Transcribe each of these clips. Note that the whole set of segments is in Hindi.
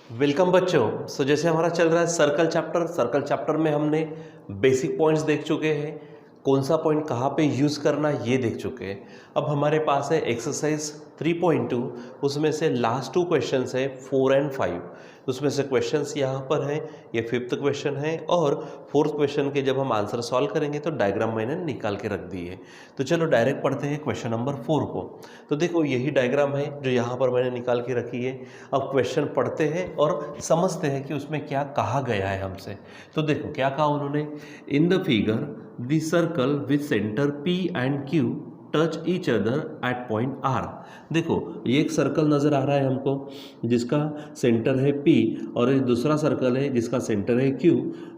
वेलकम बच्चों। जैसे हमारा चल रहा है सर्कल चैप्टर में हमने बेसिक पॉइंट्स देख चुके हैं, कौन सा पॉइंट कहाँ पे यूज़ करना ये देख चुके हैं। अब हमारे पास है एक्सरसाइज 3.2, उसमें से लास्ट 2 क्वेश्चंस है 4 एंड 5। उसमें से क्वेश्चंस यहाँ पर है, ये 5th क्वेश्चन है और 4th क्वेश्चन के जब हम आंसर सॉल्व करेंगे तो डायग्राम मैंने निकाल के रख दी है। तो चलो डायरेक्ट पढ़ते हैं क्वेश्चन नंबर 4 को। तो देखो यही डायग्राम है जो यहाँ पर मैंने निकाल के रखी है। अब क्वेश्चन पढ़ते हैं और समझते हैं कि उसमें क्या कहा गया है हमसे। तो देखो क्या कहा उन्होंने, in the figure the circle with centre P and Q touch each other at point R। देखो ये एक सर्कल नज़र आ रहा है हमको जिसका सेंटर है P और एक दूसरा सर्कल है जिसका सेंटर है Q।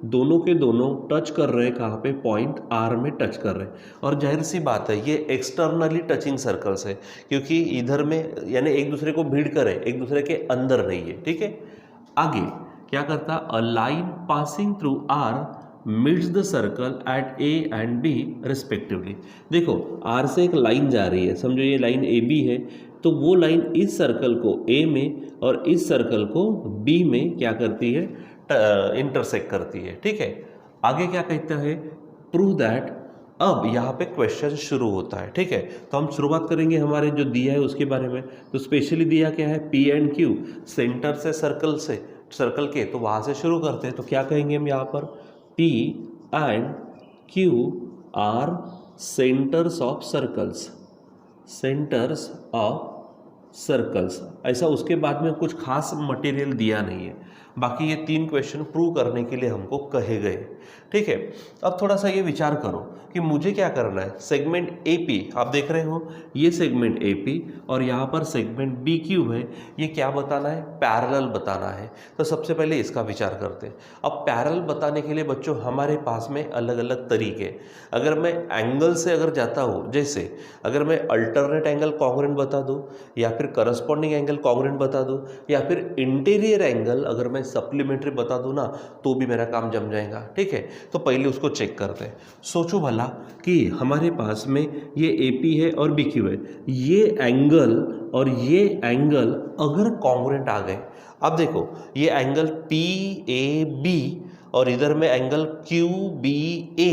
दोनों के दोनों टच कर रहे हैं, कहाँ पे, पॉइंट R में टच कर रहे हैं। और जाहिर सी बात है ये एक्सटर्नली टचिंग सर्कल्स है, क्योंकि इधर में यानी एक दूसरे को भीड़ करे, एक दूसरे के अंदर नहीं है। ठीक है, आगे क्या करता, a line passing through R meets the circle at A and B respectively. देखो R से एक लाइन जा रही है, समझो ये लाइन AB है, तो वो लाइन इस सर्कल को A में और इस सर्कल को B में क्या करती है, इंटरसेक्ट करती है। ठीक है, आगे क्या कहता है, प्रूव दैट। अब यहाँ पे क्वेश्चन शुरू होता है। ठीक है, तो हम शुरुआत करेंगे हमारे जो दिया है उसके बारे में। तो स्पेशली दिया क्या है, P एंड Q सेंटर से सर्कल के, तो वहाँ से शुरू करते हैं। तो क्या कहेंगे हम यहाँ पर, P and Q are centres of circles, centres of circles. ऐसा उसके बाद में कुछ खास मटेरियल दिया नहीं है, बाकी ये 3 क्वेश्चन प्रूव करने के लिए हमको कहे गए। ठीक है, अब थोड़ा सा ये विचार करो कि मुझे क्या करना है। सेगमेंट AP आप देख रहे हो, ये सेगमेंट AP और यहाँ पर सेगमेंट BQ है। ये क्या बताना है, पैरेलल बताना है। तो सबसे पहले इसका विचार करते हैं। अब पैरेलल बताने के लिए बच्चों हमारे पास में अलग अलग तरीके। अगर मैं एंगल से अगर जाता हूँ, जैसे अगर मैं अल्टरनेट एंगल कॉन्ग्रुएंट बता दूँ, या फिर करस्पॉन्डिंग एंगल कॉन्ग्रुएंट बता दूँ, या फिर इंटीरियर एंगल अगर मैं सप्लीमेंट्री बता दूँ ना, तो भी मेरा काम जम जाएगा। ठीक है, तो पहले उसको चेक करते हैं। सोचो भला कि हमारे पास में ये AP है और BQ है, ये एंगल और ये एंगल अगर कॉन्ग्रुएंट आ गए। अब देखो ये एंगल PAB और इधर में एंगल QBA,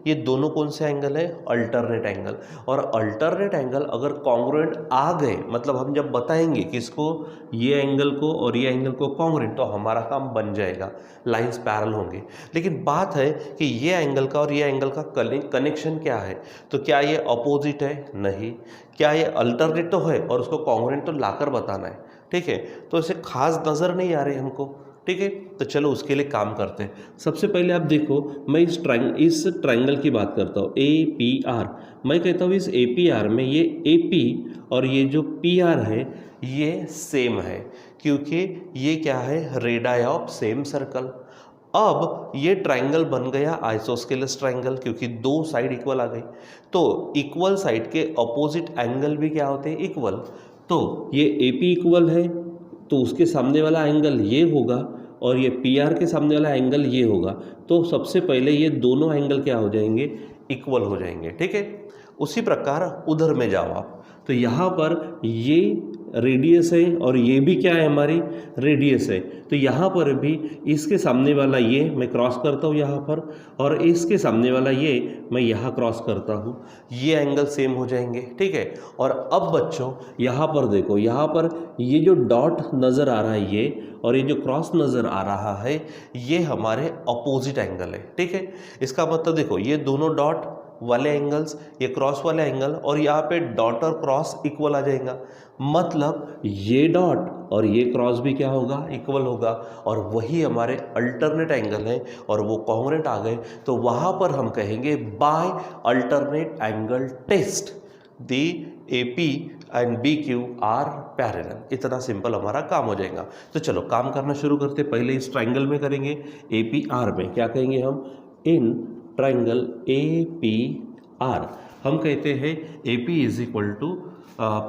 ये दोनों कौन से एंगल है, अल्टरनेट एंगल। और अल्टरनेट एंगल अगर कॉन्ग्रुएंट आ गए, मतलब हम जब बताएंगे किसको, ये एंगल को और ये एंगल को कॉन्ग्रुएंट, तो हमारा काम बन जाएगा, लाइंस पैरेलल होंगे। लेकिन बात है कि ये एंगल का और ये एंगल का कनेक्शन क्या है। तो क्या ये अपोजिट है, नहीं। क्या ये अल्टरनेट तो है और उसको कॉन्ग्रुएंट तो लाकर बताना है। ठीक है, तो इसे खास नज़र नहीं आ रही हमको। ठीक है, तो चलो उसके लिए काम करते हैं। सबसे पहले आप देखो, मैं इस ट्रायंगल की बात करता हूँ, APR। मैं कहता हूँ इस APR में ये AP और ये जो PR है ये सेम है, क्योंकि ये क्या है, रेडाई ऑफ सेम सर्कल। अब ये ट्रायंगल बन गया आइसोस्केलस ट्रायंगल, क्योंकि 2 साइड इक्वल आ गई। तो इक्वल साइड के अपोजिट एंगल भी क्या होते हैं, इक्वल। तो ये AP इक्वल है तो उसके सामने वाला एंगल ये होगा और ये PR के सामने वाला एंगल ये होगा। तो सबसे पहले ये दोनों एंगल क्या हो जाएंगे, इक्वल हो जाएंगे। ठीक है, उसी प्रकार उधर में जाओ आप, तो यहाँ पर ये रेडियस है और ये भी क्या है, हमारी रेडियस है। तो यहाँ पर भी इसके सामने वाला ये मैं क्रॉस करता हूँ यहाँ पर, और इसके सामने वाला ये मैं यहाँ क्रॉस करता हूँ, ये एंगल सेम हो जाएंगे। ठीक है, और अब बच्चों यहाँ पर देखो, यहाँ पर ये जो डॉट नज़र आ रहा है ये, और ये जो क्रॉस नज़र आ रहा है, ये हमारे अपोजिट एंगल है। ठीक है, इसका मतलब देखो ये दोनों डॉट वाले एंगल्स, ये क्रॉस वाले एंगल, और यहाँ पे डॉट और क्रॉस इक्वल आ जाएगा। मतलब ये डॉट और ये क्रॉस भी क्या होगा, इक्वल होगा। और वही हमारे अल्टरनेट एंगल है और वो कॉन्ग्रुएंट आ गए, तो वहाँ पर हम कहेंगे by alternate angle test the AP and BQ are parallel. इतना सिंपल हमारा काम हो जाएगा। तो चलो काम करना शुरू करते। पहले इस ट्रायंगल में करेंगे, APR में क्या कहेंगे हम, इन ट्रायंगल APR हम कहते हैं AP is equal to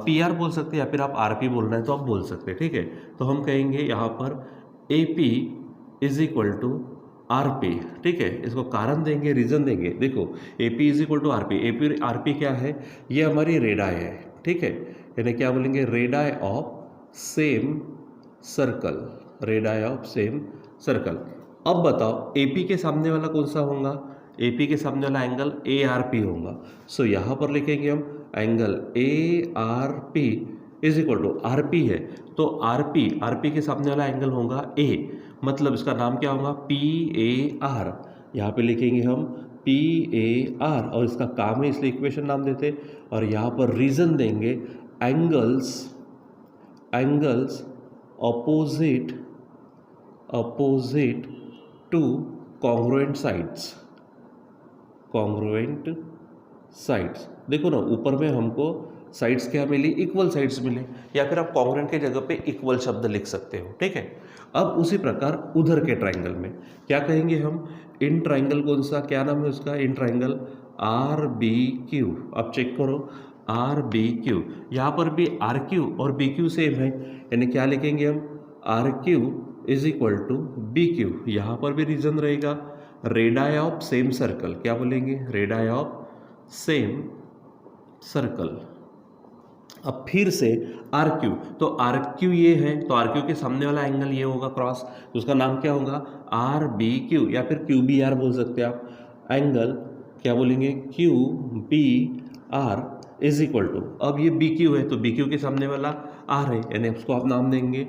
PR बोल सकते हैं, या फिर आप RP बोलना है तो आप बोल सकते हैं। ठीक है, तो हम कहेंगे यहाँ पर AP is equal to RP। ठीक है, इसको कारण देंगे, रीज़न देंगे। देखो AP is equal to RP, RP क्या है, ये हमारी रेडाई है। ठीक है, यानी क्या बोलेंगे, radii of same circle. Radii of same circle. अब बताओ AP के सामने वाला कौन सा होगा? AP के सामने वाला एंगल ARP होगा। सो यहाँ पर लिखेंगे हम angle ARP is equal to RP है, तो RP के सामने वाला एंगल होगा A, मतलब इसका नाम क्या होगा? PAR। यहाँ पे लिखेंगे हम PAR और इसका काम है इसलिए इक्वेशन नाम देते, और यहाँ पर रीजन देंगे angles opposite two congruent sides. देखो ना, ऊपर में हमको साइड्स क्या मिली? इक्वल साइड्स मिले, या फिर आप कॉन्ग्रुएंट के जगह पे इक्वल शब्द लिख सकते हो, ठीक है। अब उसी प्रकार उधर के ट्राइंगल में क्या कहेंगे हम? इन ट्राइंगल कौन सा, क्या नाम है उसका? In triangle RBQ। अब चेक करो RBQ, यहाँ पर भी RQ और BQ सेम है, यानी क्या लिखेंगे हम? RQ is equal to BQ। यहाँ पर भी रीजन रहेगा रेडाई ऑफ सेम सर्कल। क्या बोलेंगे? Radii of same circle. अब फिर से RQ, तो RQ ये है, तो RQ के सामने वाला एंगल ये होगा क्रॉस, तो उसका नाम क्या होगा? RBQ, या फिर QBR बोल सकते हैं आप। एंगल क्या बोलेंगे? QBR इज इक्वल टू, अब ये BQ है तो BQ के सामने वाला R है, यानी उसको आप नाम देंगे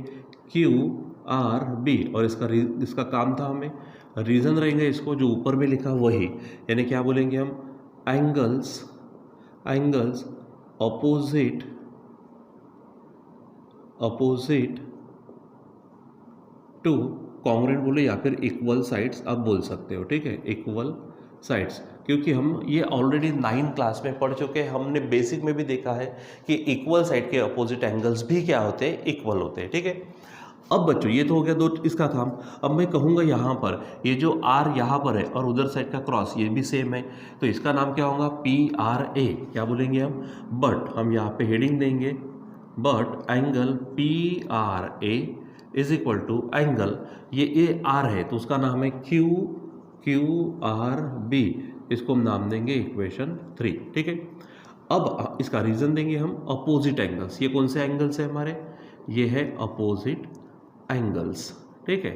QRB, और इसका काम था हमें रीजन रहेंगे इसको जो ऊपर में लिखा वही, यानी क्या बोलेंगे हम? एंगल्स अपोजिट टू कॉन्ग्रुएंट बोले, या फिर इक्वल साइड्स आप बोल सकते हो, ठीक है, इक्वल साइड्स। क्योंकि हम ये ऑलरेडी 9th क्लास में पढ़ चुके हैं, हमने बेसिक में भी देखा है कि इक्वल साइड के अपोजिट एंगल्स भी क्या होते हैं? इक्वल होते हैं, ठीक है। अब बच्चों ये तो हो गया दो इसका काम। अब मैं कहूँगा यहाँ पर ये जो R यहाँ पर है और उधर साइड का क्रॉस ये भी सेम है, तो इसका नाम क्या होगा? PRA। क्या बोलेंगे हम? बट हम यहाँ पे हेडिंग देंगे, but angle PRA is equal to angle, ये R है तो उसका नाम है QRB, इसको हम नाम देंगे इक्वेशन 3, ठीक है। अब इसका रीजन देंगे हम अपोजिट एंगल्स। ये कौन से एंगल्स है हमारे? ये है अपोजिट एंगल्स, ठीक है।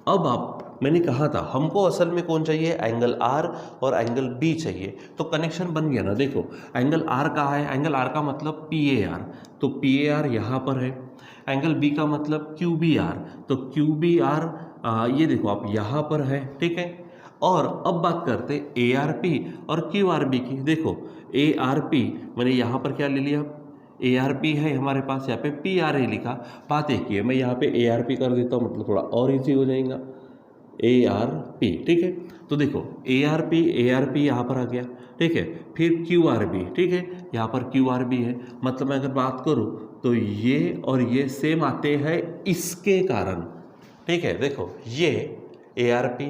अब मैंने कहा था हमको असल में कौन चाहिए? एंगल R और एंगल B चाहिए, तो कनेक्शन बन गया ना। देखो एंगल R कहाँ है? एंगल R का मतलब PAR, तो PAR यहाँ पर है। एंगल B का मतलब QBR, तो QBR ये देखो आप यहाँ पर है, ठीक है। और अब बात करते ARP और QRB की। देखो ARP मैंने यहाँ पर क्या ले लिया? ARP है हमारे पास, यहाँ पे PRA लिखा। बात एक ही है, मैं यहाँ पे ARP कर देता हूँ, मतलब थोड़ा और इजी हो जाएगा। ARP, ठीक है। तो देखो ARP यहाँ पर आ गया, ठीक है। फिर QRB, ठीक है, यहाँ पर QRB है। मतलब मैं अगर बात करूँ तो ये और ये सेम आते हैं इसके कारण, ठीक है। देखो ये ARP,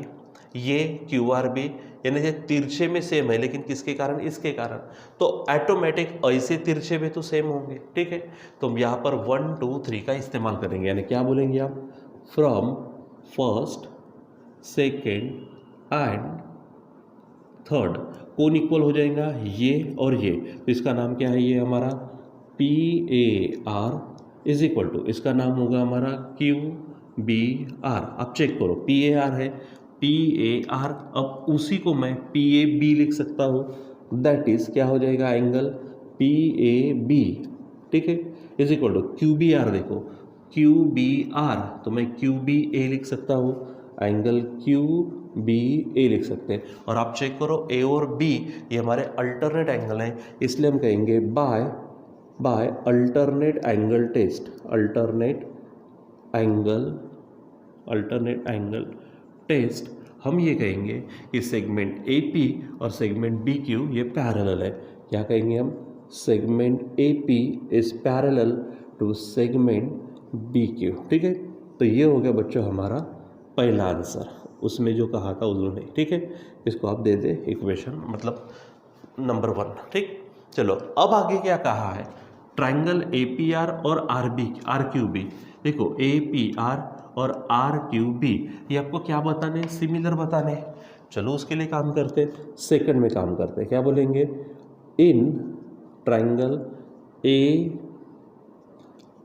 ये QRB, यानी ये तिरछे में सेम है, लेकिन किसके कारण? इसके कारण। तो ऑटोमेटिक ऐसे तिरछे में तो सेम होंगे, ठीक है। तो हम यहाँ पर 1 2 3 का इस्तेमाल करेंगे, यानी क्या बोलेंगे आप? From first second and third कौन इक्वल हो जाएगा? ये और ये, तो इसका नाम क्या है? ये हमारा PAR इज इक्वल टू, इसका नाम होगा हमारा QBR। अब चेक करो PAR है, PAR, अब उसी को मैं PAB लिख सकता हूँ, दैट इज क्या हो जाएगा? एंगल PAB, ठीक है, इज इक्वल टू QBR। देखो QBR, तो मैं QBA लिख सकता हूँ, एंगल QBA लिख सकते हैं। और आप चेक करो A और B ये हमारे अल्टरनेट एंगल हैं, इसलिए हम कहेंगे by alternate angle test. Alternate angle test हम ये कहेंगे कि सेगमेंट AP और सेगमेंट BQ ये पैरेलल है। क्या कहेंगे हम? Segment AP is parallel to segment BQ, ठीक है। तो ये हो गया बच्चों हमारा पहला आंसर, उसमें जो कहा था उन्होंने, ठीक है। इसको आप दे दे इक्वेशन, मतलब नंबर 1, ठीक। चलो अब आगे क्या कहा है? ट्राइंगल APR और RQB। देखो APR और RQB ये आपको क्या बताने? सिमिलर बताने। चलो उसके लिए काम करते, सेकंड में काम करते। क्या बोलेंगे? In triangle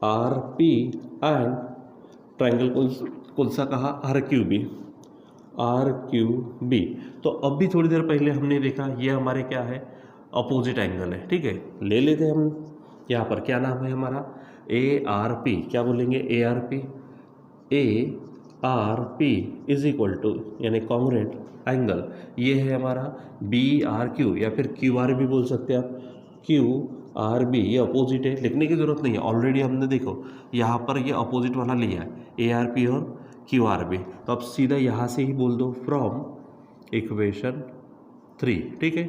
ARP and triangle कौन सा कहा, R Q B, R Q B. तो अब भी थोड़ी देर पहले हमने देखा ये हमारे क्या है, अपोजिट एंगल है, ठीक है। ले लेते हैं हम यहाँ पर, क्या नाम है हमारा, ए आर पी। क्या बोलेंगे, A R P, A R P is equal to यानी कॉन्ग्रुएंट एंगल, ये है हमारा बी आर क्यू, या फिर क्यू आर भी बोल सकते हैं आप, क्यू आर बी। ये अपोजिट है, लिखने की ज़रूरत नहीं है, ऑलरेडी हमने देखो यहाँ पर ये अपोजिट वाला लिया है, ए आर पी और क्यू आर बी। तो अब सीधा यहाँ से ही बोल दो फ्रॉम इक्वेशन 3, ठीक है।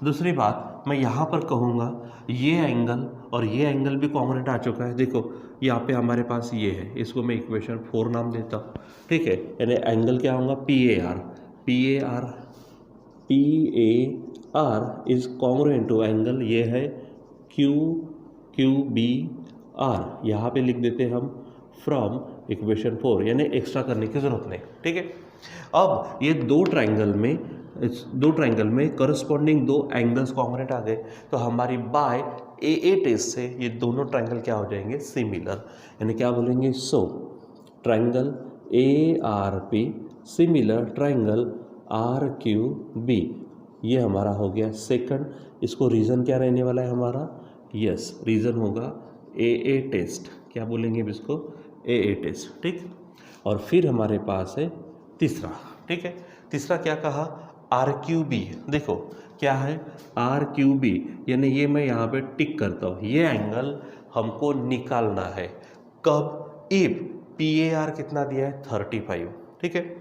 दूसरी बात मैं यहाँ पर कहूँगा ये एंगल और ये एंगल भी कॉन्ग्रुएंट आ चुका है। देखो यहाँ पे हमारे पास ये है, इसको मैं इक्वेशन 4 नाम देता हूँ, ठीक है। यानी एंगल क्या होगा, P A R, P A R, P A R is congruent to angle, ये है क्यू क्यू बी आर। यहाँ पे लिख देते हैं हम फ्रॉम इक्वेशन 4, यानी एक्स्ट्रा करने की ज़रूरत नहीं, ठीक है। अब ये दो ट्रायंगल में करस्पॉन्डिंग दो एंगल्स कॉन्ग्रुएंट आ गए, तो हमारी बाय ए टेस्ट से ये दोनों ट्रायंगल क्या हो जाएंगे, सिमिलर। यानी क्या बोलेंगे, so triangle A R P similar triangle R Q B, ये हमारा हो गया सेकंड। इसको रीज़न क्या रहने वाला है हमारा, यस रीज़न होगा ए टेस्ट। क्या बोलेंगे अब इसको, ए टेस्ट, ठीक। और फिर हमारे पास है तीसरा, ठीक है। तीसरा क्या कहा, आर क्यू बी। देखो क्या है, आर क्यू बी, यानी ये मैं यहाँ पे टिक करता हूँ, ये एंगल हमको निकालना है कब, इफ पी ए आर कितना दिया है, 35, ठीक है।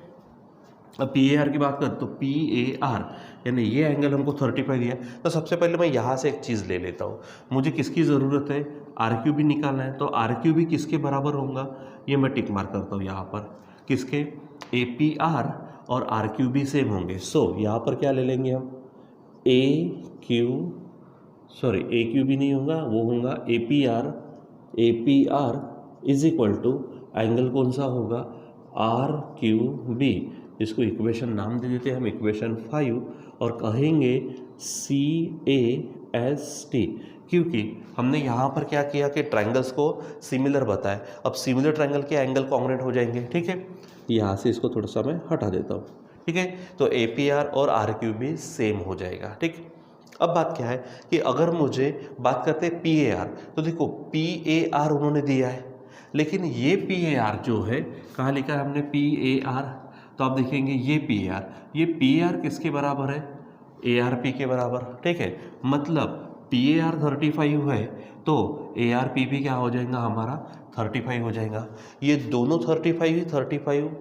अब पी ए आर की बात करें तो पी ए आर यानी ये एंगल हमको 35 दिया है। तो सबसे पहले मैं यहाँ से एक चीज़ ले लेता हूँ, मुझे किसकी ज़रूरत है, आर क्यू बी निकालना है। तो आर क्यू बी किसके बराबर होगा, ये मैं टिक मार्क करता हूँ यहाँ पर, किसके, ए पी आर और आर क्यू बी सेम होंगे। सो यहाँ पर क्या ले लेंगे हम, ए क्यू बी नहीं होगा, वो होगा A P R is equal to angle कौन सा होगा, आर क्यू बी। इसको इक्वेशन नाम दे देते हैं हम, इक्वेशन 5, और कहेंगे सी ए एस टी, क्योंकि हमने यहाँ पर क्या किया कि ट्रायंगल्स को सिमिलर बताया। अब सिमिलर ट्रायंगल के एंगल कॉन्ग्रुएंट हो जाएंगे, ठीक है। यहाँ से इसको थोड़ा सा मैं हटा देता हूँ, ठीक है। तो ए पी आर और आर क्यू बी सेम हो जाएगा, ठीक। अब बात क्या है कि अगर मुझे बात करते हैं पी ए आर, तो देखो पी ए आर उन्होंने दिया है, लेकिन ये पी ए आर जो है कहाँ लिखा है हमने, पी ए आर। तो आप देखेंगे ये पी ए आर किसके बराबर है, ए आर पी के बराबर, ठीक है। मतलब पी ए आर 35 है तो ए आर पी भी क्या हो जाएगा हमारा, 35 हो जाएगा। ये दोनों 35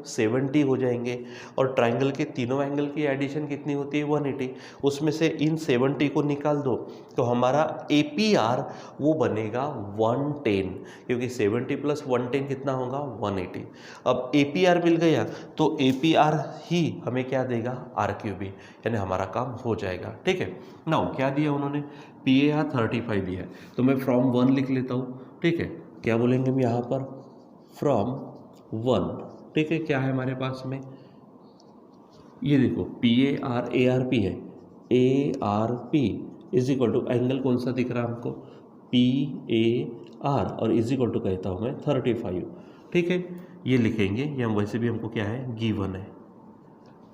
70 हो जाएंगे। और ट्रायंगल के तीनों एंगल की एडिशन कितनी होती है, 180। उसमें से इन 70 को निकाल दो तो हमारा ए पी आर वो बनेगा 110, क्योंकि 70 प्लस 110 कितना होगा, 180। अब ए पी आर मिल गया तो ए पी आर ही हमें क्या देगा, आर क्यू बी, यानी हमारा काम हो जाएगा, ठीक है। नाउ क्या दिया उन्होंने, पी ए आर 35 दिया है, तो मैं फ्रॉम 1 लिख लेता हूँ, ठीक है। क्या बोलेंगे हम यहाँ पर, फ्रॉम 1, ठीक है। क्या है हमारे पास में, ये देखो पी ए आर पी है, A R P is equal to angle कौन सा दिख रहा है हमको, पी ए आर, और इज इक्वल टू कहता हूँ मैं 35, ठीक है। ये लिखेंगे, ये हम वैसे भी हमको क्या है, गिवन है,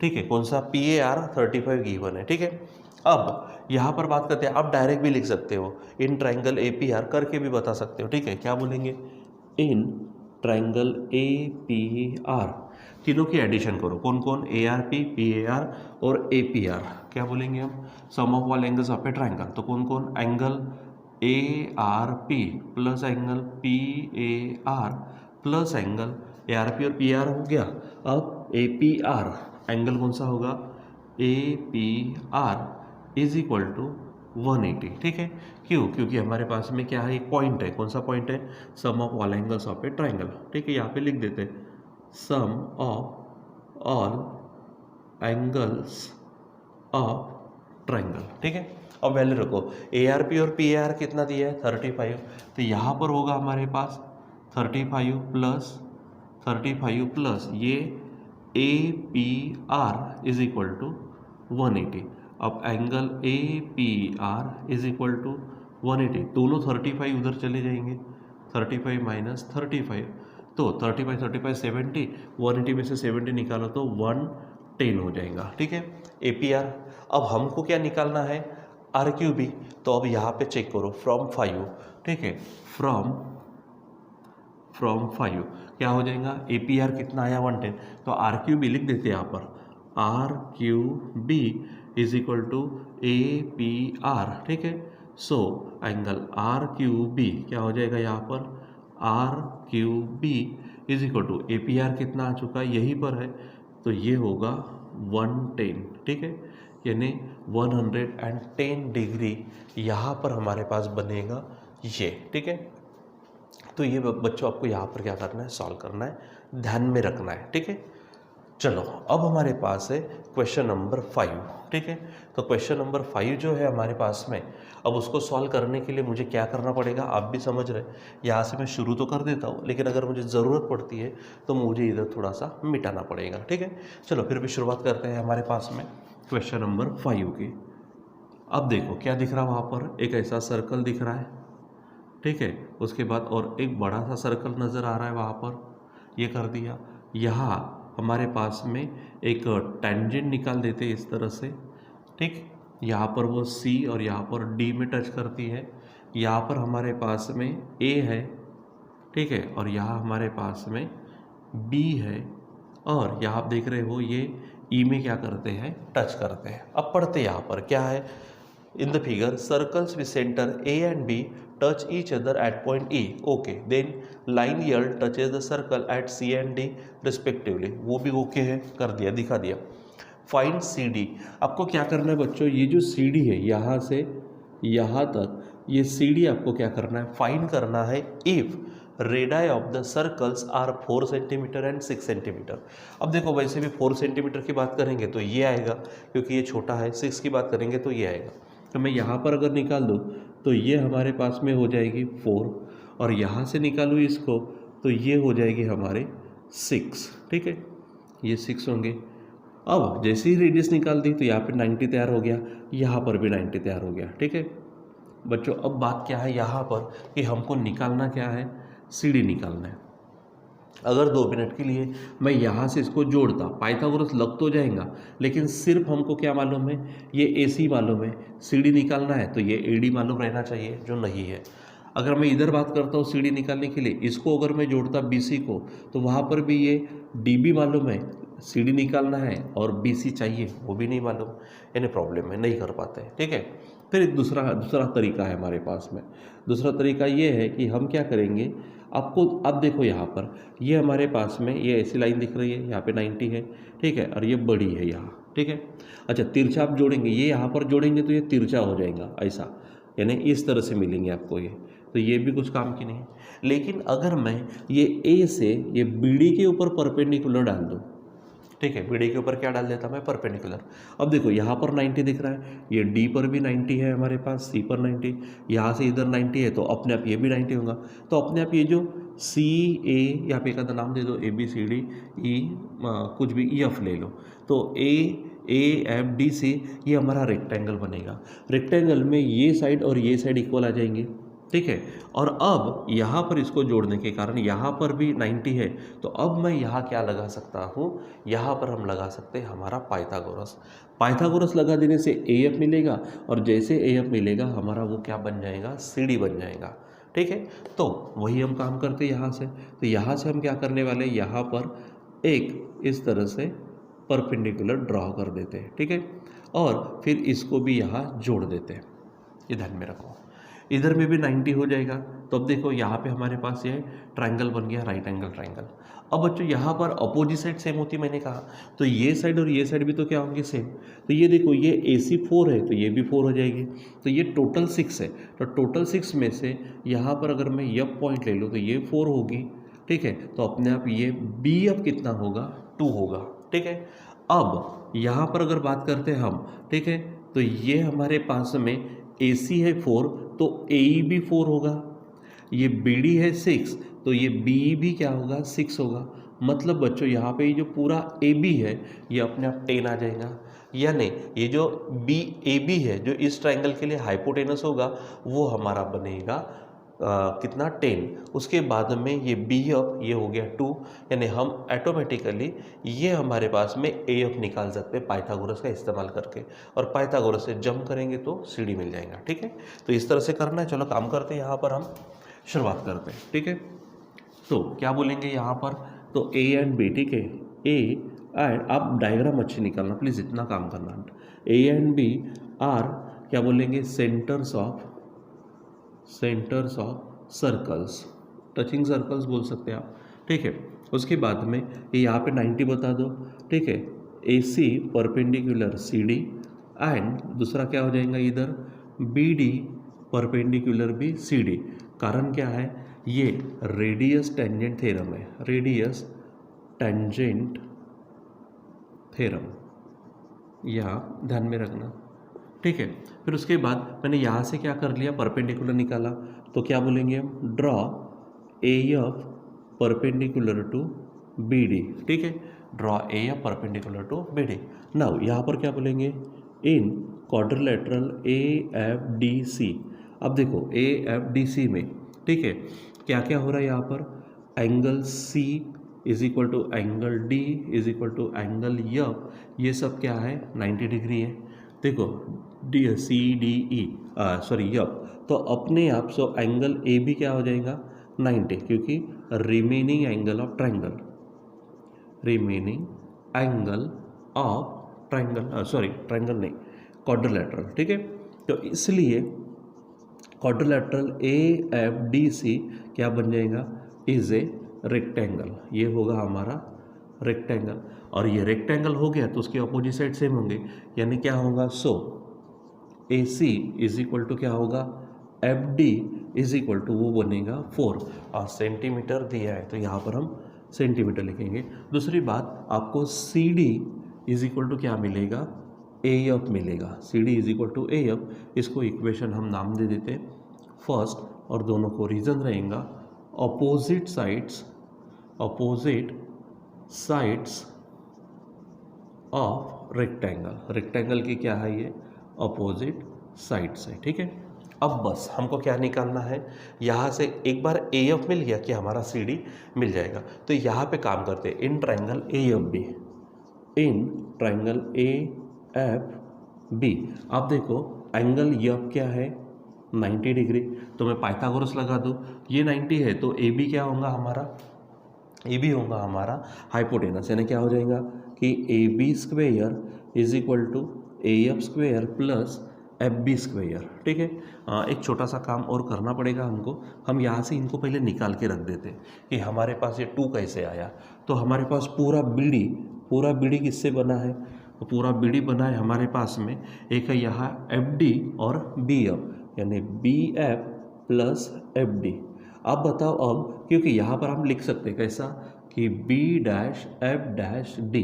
ठीक है। कौन सा, पी ए आर 35 गिवन है, ठीक है। अब यहाँ पर बात करते हैं, आप डायरेक्ट भी लिख सकते हो, in triangle A P R करके भी बता सकते हो, ठीक है। क्या बोलेंगे, in triangle A P R, तीनों की एडिशन करो, कौन कौन, A R P A R और ए पी आर। क्या बोलेंगे हम, sum of all angles of a triangle. तो कौन कौन, angle A R P plus angle P A R plus angle A R P और पी आर हो गया। अब ए पी आर एंगल कौन सा होगा, A P R is equal to 180, ठीक है। क्यों, क्योंकि हमारे पास में क्या है, एक पॉइंट है, कौन सा पॉइंट है, sum of all angles of a triangle, ठीक है। यहाँ पे लिख देते हैं sum of all angles of triangle, ठीक है। अब वैल्यू रखो, ए आर पी और पी ए आर कितना दिया है, 35। तो यहाँ पर होगा हमारे पास 35 प्लस ये A P R is equal to 180। अब angle A P R is equal to 180, दोनों 35 उधर चले जाएंगे, 35 माइनस 35, तो 30/35 70, 180 में से 70 निकालो तो 110 हो जाएगा। ठीक है, APR। अब हमको क्या निकालना है, RQB। तो अब यहाँ पे चेक करो फ्रॉम 5, ठीक है, फ्रॉम 5 क्या हो जाएगा, APR कितना आया 110, तो RQB लिख देते हैं यहाँ पर, RQB is equal to APR। ठीक है, सो एंगल RQB क्या हो जाएगा यहाँ पर, RQB is equal to APR कितना आ चुका है यहीं पर है, तो ये होगा 110। ठीक है, यानी 110 डिग्री यहाँ पर हमारे पास बनेगा ये। ठीक है, तो ये बच्चों आपको यहाँ पर क्या करना है, सॉल्व करना है, ध्यान में रखना है। ठीक है, चलो अब हमारे पास है क्वेश्चन नंबर 5। ठीक है, तो क्वेश्चन नंबर 5 जो है हमारे पास में, अब उसको सॉल्व करने के लिए मुझे क्या करना पड़ेगा, आप भी समझ रहे, यहाँ से मैं शुरू तो कर देता हूँ, लेकिन अगर मुझे ज़रूरत पड़ती है तो मुझे इधर थोड़ा सा मिटाना पड़ेगा। ठीक है, चलो फिर भी शुरुआत करते हैं हमारे पास में क्वेश्चन नंबर 5 की। अब देखो क्या दिख रहा है वहाँ पर, एक ऐसा सर्कल दिख रहा है। ठीक है, उसके बाद और एक बड़ा सा सर्कल नज़र आ रहा है वहाँ पर, ये कर दिया। यहाँ हमारे पास में एक टेंजेंट निकाल देते हैं इस तरह से। ठीक, यहाँ पर वो C और यहाँ पर D में टच करती है। यहाँ पर हमारे पास में A है, ठीक है, और यहाँ हमारे पास में B है, और यहाँ आप देख रहे हो ये E में क्या करते हैं, टच करते हैं। अब पढ़ते यहाँ पर क्या है, in the figure circles with center A and B touch each other at point E. Okay, then line L touches the circle at C and D respectively. वो भी ओके है, कर दिया, दिखा दिया। Find CD। आपको क्या करना है बच्चों, ये जो CD है यहाँ से यहाँ तक, ये CD आपको क्या करना है, फाइंड करना है if radii of the circles are 4 centimetre and 6 centimetre. अब देखो वैसे भी 4 सेंटीमीटर की बात करेंगे तो ये आएगा, क्योंकि ये छोटा है, 6 की बात करेंगे तो ये आएगा। तो मैं यहाँ पर अगर निकाल दूँ तो ये हमारे पास में हो जाएगी 4, और यहाँ से निकालूँ इसको तो ये हो जाएगी हमारे 6। ठीक है, ये 6 होंगे। अब जैसे ही रेडियस निकाल दी तो यहाँ पे 90 तैयार हो गया, यहाँ पर भी 90 तैयार हो गया। ठीक है बच्चों, अब बात क्या है यहाँ पर कि हमको निकालना क्या है, CD निकालना है। अगर 2 मिनट के लिए मैं यहाँ से इसको जोड़ता, पाइथागोरस लग तो जाएगा, लेकिन सिर्फ हमको क्या मालूम है, ये AC मालूम है, CD निकालना है तो ये AD मालूम रहना चाहिए, जो नहीं है। अगर मैं इधर बात करता हूँ CD निकालने के लिए, इसको अगर मैं जोड़ता BC को, तो वहाँ पर भी ये DB मालूम है, CD निकालना है, और BC चाहिए, वो भी नहीं मालूम, यानी प्रॉब्लम है, नहीं कर पाते। ठीक है, फिर एक दूसरा तरीका है हमारे पास में। दूसरा तरीका ये है कि हम क्या करेंगे, आपको अब देखो यहाँ पर ये हमारे पास में ये ऐसी लाइन दिख रही है, यहाँ पे 90 है, ठीक है, और ये बड़ी है यहाँ। ठीक है, अच्छा तिरछा आप जोड़ेंगे, ये यहाँ पर जोड़ेंगे तो ये तिरछा हो जाएगा ऐसा, यानी इस तरह से मिलेंगे आपको ये, तो ये भी कुछ काम की नहीं है। लेकिन अगर मैं ये A से ये BD के ऊपर परपेंडिकुलर डाल दूँ, ठीक है, BD के ऊपर क्या डाल देता मैं, परपेंडिकुलर। अब देखो यहाँ पर 90 दिख रहा है, ये D पर भी 90 है हमारे पास, C पर 90, यहाँ से इधर 90 है, तो अपने आप ये भी 90 होगा। तो अपने आप ये जो CA, यहाँ पे एक नाम दे दो, ABCD E, कुछ भी EF ले लो, तो AFDC ये हमारा रेक्टेंगल बनेगा। रेक्टेंगल में ये साइड और ये साइड इक्वल आ जाएंगे। ठीक है, और अब यहाँ पर इसको जोड़ने के कारण यहाँ पर भी 90 है, तो अब मैं यहाँ क्या लगा सकता हूँ, यहाँ पर हम लगा सकते हैं हमारा पाइथागोरस। पाइथागोरस लगा देने से AF मिलेगा, और जैसे AF मिलेगा हमारा वो क्या बन जाएगा, CD बन जाएगा। ठीक है, तो वही हम काम करते हैं यहाँ से। तो यहाँ से हम क्या करने वाले, यहाँ पर एक इस तरह से परपेंडिकुलर ड्रॉ कर देते हैं। ठीक है, और फिर इसको भी यहाँ जोड़ देते हैं, ये ध्यान में रखो। इधर में भी 90 हो जाएगा, तो अब देखो यहाँ पे हमारे पास ये ट्रायंगल बन गया, राइट एंगल ट्रायंगल। अब बच्चों यहाँ पर अपोजिट साइड सेम होती मैंने कहा, तो ये साइड और ये साइड भी तो क्या होंगे, सेम। तो ये देखो ये AC 4 है तो ये भी 4 हो जाएगी, तो ये टोटल 6 है। तो टोटल 6 में से यहाँ पर अगर मैं F पॉइंट ले लूँ तो ये 4 होगी। ठीक है, तो अपने आप ये BF कितना होगा, 2 होगा। ठीक है, अब यहाँ पर अगर बात करते हैं हम, ठीक है, तो ये हमारे पास में AC है 4, तो AE भी 4 होगा। ये BD है 6, तो ये BE भी क्या होगा, 6 होगा। मतलब बच्चों यहाँ पे ये जो पूरा AB है ये अपने आप 10 आ जाएगा, यानी ये जो BAB है जो इस ट्रायंगल के लिए हाइपोटेनस होगा वो हमारा बनेगा कितना 10, उसके बाद में ये बी अप ये हो गया 2, यानी हम ऑटोमेटिकली ये हमारे पास में ए अप निकाल सकते हैं पाइथागोरस का इस्तेमाल करके, और पाइथागोरस से जम करेंगे तो सी डी मिल जाएगा। ठीक है, तो इस तरह से करना है। चलो काम करते हैं, यहाँ पर हम शुरुआत करते हैं। ठीक है, तो क्या बोलेंगे यहाँ पर, तो ए एंड बी, ठीक है, ए एंड, आप डायग्राम अच्छी निकालना प्लीज़, इतना काम करना। ए एंड बी आर क्या बोलेंगे, centres of circles, touching circles बोल सकते हैं आप। ठीक है, उसके बाद में ये यहाँ पे 90 बता दो। ठीक है, A C perpendicular C D, and दूसरा क्या हो जाएगा इधर, बी डी परपेंडिकुलर भी सी डी। कारण क्या है, ये रेडियस टेंजेंट थ्योरम है, रेडियस टेंजेंट थ्योरम, यहाँ ध्यान में रखना। ठीक है, फिर उसके बाद मैंने यहाँ से क्या कर लिया, परपेंडिकुलर निकाला, तो क्या बोलेंगे हम, draw A F perpendicular to B D. ठीक है, draw A F perpendicular to B D. Now यहाँ पर क्या बोलेंगे, in quadrilateral A F D C. अब देखो ए एफ डी सी में, ठीक है, क्या क्या हो रहा है यहाँ पर, angle C is equal to angle D is equal to angle F, ये सब क्या है 90 डिग्री है। देखो D C D E sorry F, तो अपने आप सो एंगल ए बी क्या हो जाएगा 90, क्योंकि remaining angle of triangle, remaining angle of triangle, sorry triangle नहीं, क्वाड्रिलेटरल। ठीक है, तो इसलिए quadrilateral A F D C क्या बन जाएगा, इज ए रेक्टेंगल, ये होगा हमारा रेक्टेंगल। और ये रेक्टेंगल हो गया तो उसके अपोजिट साइड सेम होंगे, यानी क्या होगा, so A C is equal to क्या होगा, F D is equal to वो बनेगा 4, और सेंटीमीटर दिया है तो यहाँ पर हम सेंटीमीटर लिखेंगे। दूसरी बात, आपको C D is equal to क्या मिलेगा, ए एफ मिलेगा, C D is equal to A F. इसको इक्वेशन हम नाम दे देते फर्स्ट, और दोनों को रीजन रहेगा opposite sides of rectangle, rectangle की क्या है ये अपोजिट साइड्स है। ठीक है, अब बस हमको क्या निकालना है, यहाँ से एक बार ए एफ मिल गया कि हमारा सी डी मिल जाएगा। तो यहाँ पे काम करते हैं, in triangle A F B, in triangle A F B. आप देखो एंगल एफ क्या है 90 डिग्री, तो मैं पाइथागोरस लगा दूँ, ये 90 है तो ए बी क्या होगा हमारा, ए बी होगा हमारा हाइपोटेनस, यानी क्या हो जाएगा कि A B square is equal to A F square plus F B square. ठीक है, एक छोटा सा काम और करना पड़ेगा हमको, हम यहाँ से इनको पहले निकाल के रख देते हैं कि हमारे पास ये 2 कैसे आया। तो हमारे पास पूरा बी डी किससे बना है, तो पूरा बी डी बना है हमारे पास में, एक है यहाँ एफ डी और बी एफ, यानी B F plus F D. अब बताओ, अब क्योंकि यहाँ पर हम लिख सकते हैं कैसा कि B dash F dash D.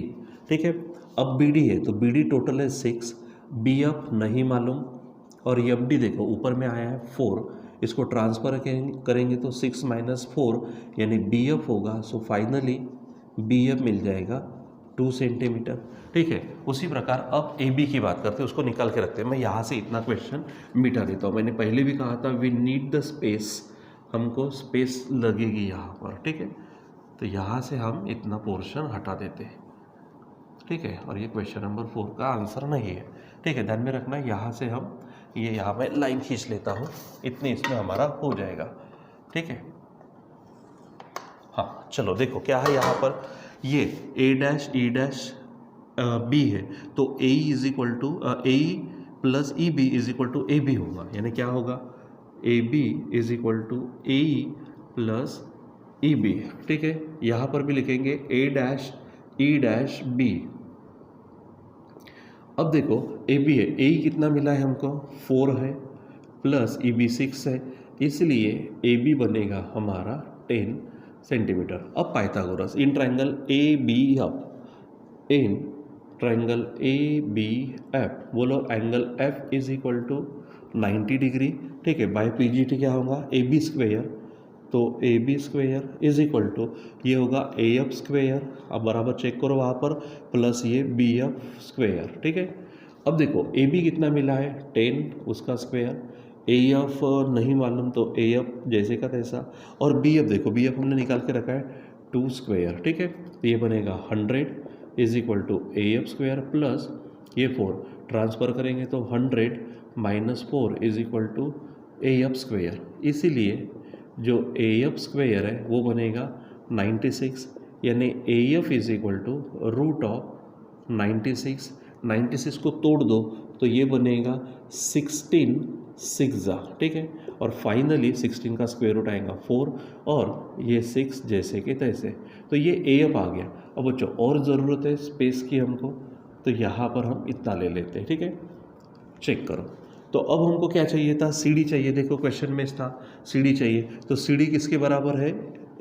ठीक है, अब बी डी है तो बी डी टोटल है 6, बी एफ नहीं मालूम, और एफ डी देखो ऊपर में आया है 4, इसको ट्रांसफर करेंगे तो 6 माइनस 4 यानी बी एफ होगा। सो फाइनली बी एफ मिल जाएगा 2 सेंटीमीटर। ठीक है, उसी प्रकार अब ए बी की बात करते हैं, उसको निकाल के रखते हैं। मैं यहाँ से इतना क्वेश्चन मिटा देता हूँ, मैंने पहले भी कहा था वी नीड द स्पेस, हमको स्पेस लगेगी यहाँ पर। ठीक है, तो यहाँ से हम इतना पोर्शन हटा देते हैं। ठीक है, और ये क्वेश्चन नंबर 4 का आंसर नहीं है। ठीक है, ध्यान में रखना, यहाँ से हम ये यहाँ मैं लाइन खींच लेता हूँ, इतने इसमें हमारा हो जाएगा। ठीक है, हाँ चलो देखो क्या है यहाँ पर, ये A dash E dash B है, तो A is equal to A plus E B is equal to A B होगा, यानी क्या होगा A B is equal to A plus E B. ठीक है, यहाँ पर भी लिखेंगे A dash E dash B. अब देखो ए बी है, ए कितना मिला है हमको 4 है, प्लस ई बी 6 है, इसलिए ए बी बनेगा हमारा 10 सेंटीमीटर। अब Pythagoras in triangle A B F, in triangle A B F, बोलो angle F is equal to 90 degree. ठीक है, बाय पी जी टी क्या होगा ए बी स्क्वेयर, तो A B square is equal to ये होगा ए एफ स्क्वेयर, अब बराबर चेक करो वहाँ पर, प्लस ये बी एफ स्क्वेयर। ठीक है, अब देखो ए बी कितना मिला है 10 उसका स्क्वेयर, ए एफ नहीं मालूम तो ए एफ जैसे का तैसा, और बी एफ देखो, बी एफ हमने निकाल के रखा है 2 स्क्वायर, ठीक है। तो ये बनेगा 100 is equal to A F square plus ये 4 ट्रांसफ़र करेंगे तो 100 minus 4 is equal to A F square. इसीलिए जो ए एफ स्क्वायर है वो बनेगा 96, यानी A F is equal to root of 96। 96 को तोड़ दो तो ये बनेगा 16 6 ठीक है। और फाइनली 16 का स्क्वायर रूट आएगा 4 और ये 6 जैसे कि तैसे। तो ये ए एफ आ गया। अब बच्चों और ज़रूरत है स्पेस की हमको, तो यहाँ पर हम इतना ले लेते हैं, ठीक है। चेक करो, तो अब हमको क्या चाहिए था, सी डी चाहिए। देखो क्वेश्चन में था सी डी चाहिए, तो सी डी किसके बराबर है,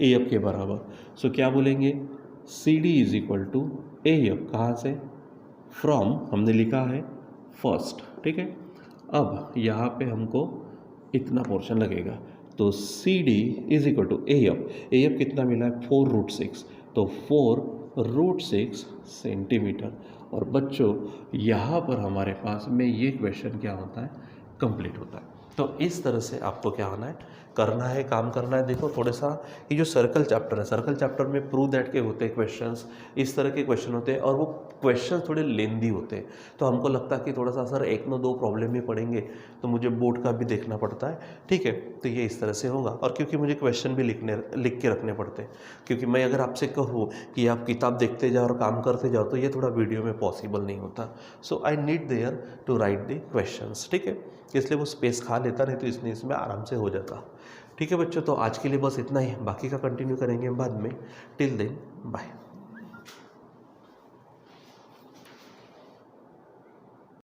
ए एफ के बराबर। सो क्या बोलेंगे, C D is equal to A F, कहाँ से, फ्रॉम हमने लिखा है फर्स्ट, ठीक है। अब यहाँ पे हमको इतना पोर्शन लगेगा, तो C D is equal to A F कितना मिला है 4√6, तो 4√6 सेंटीमीटर। और बच्चों यहाँ पर हमारे पास में ये क्वेश्चन क्या होता है, कंप्लीट होता है। तो इस तरह से आपको क्या होना है, करना है, काम करना है। देखो थोड़ा सा ये जो सर्कल चैप्टर है, सर्कल चैप्टर में प्रूव दैट के होते हैं क्वेश्चंस, इस तरह के क्वेश्चन होते हैं और वो क्वेश्चन थोड़े लेंदी होते हैं। तो हमको लगता है कि थोड़ा सा सर 1-2 प्रॉब्लम ही पढ़ेंगे तो मुझे बोर्ड का भी देखना पड़ता है, ठीक है। तो ये इस तरह से होगा, और क्योंकि मुझे क्वेश्चन भी लिख के रखने पड़ते हैं, क्योंकि मैं अगर आपसे कहूँ कि आप किताब देखते जाओ और काम करते जाओ तो ये थोड़ा वीडियो में पॉसिबल नहीं होता। So I need there to write the questions, ठीक है। इसलिए वो स्पेस खा लेता, नहीं तो इसलिए इसमें आराम से हो जाता, ठीक है बच्चों। तो आज के लिए बस इतना ही, बाकी का कंटिन्यू करेंगे बाद में। Till then bye.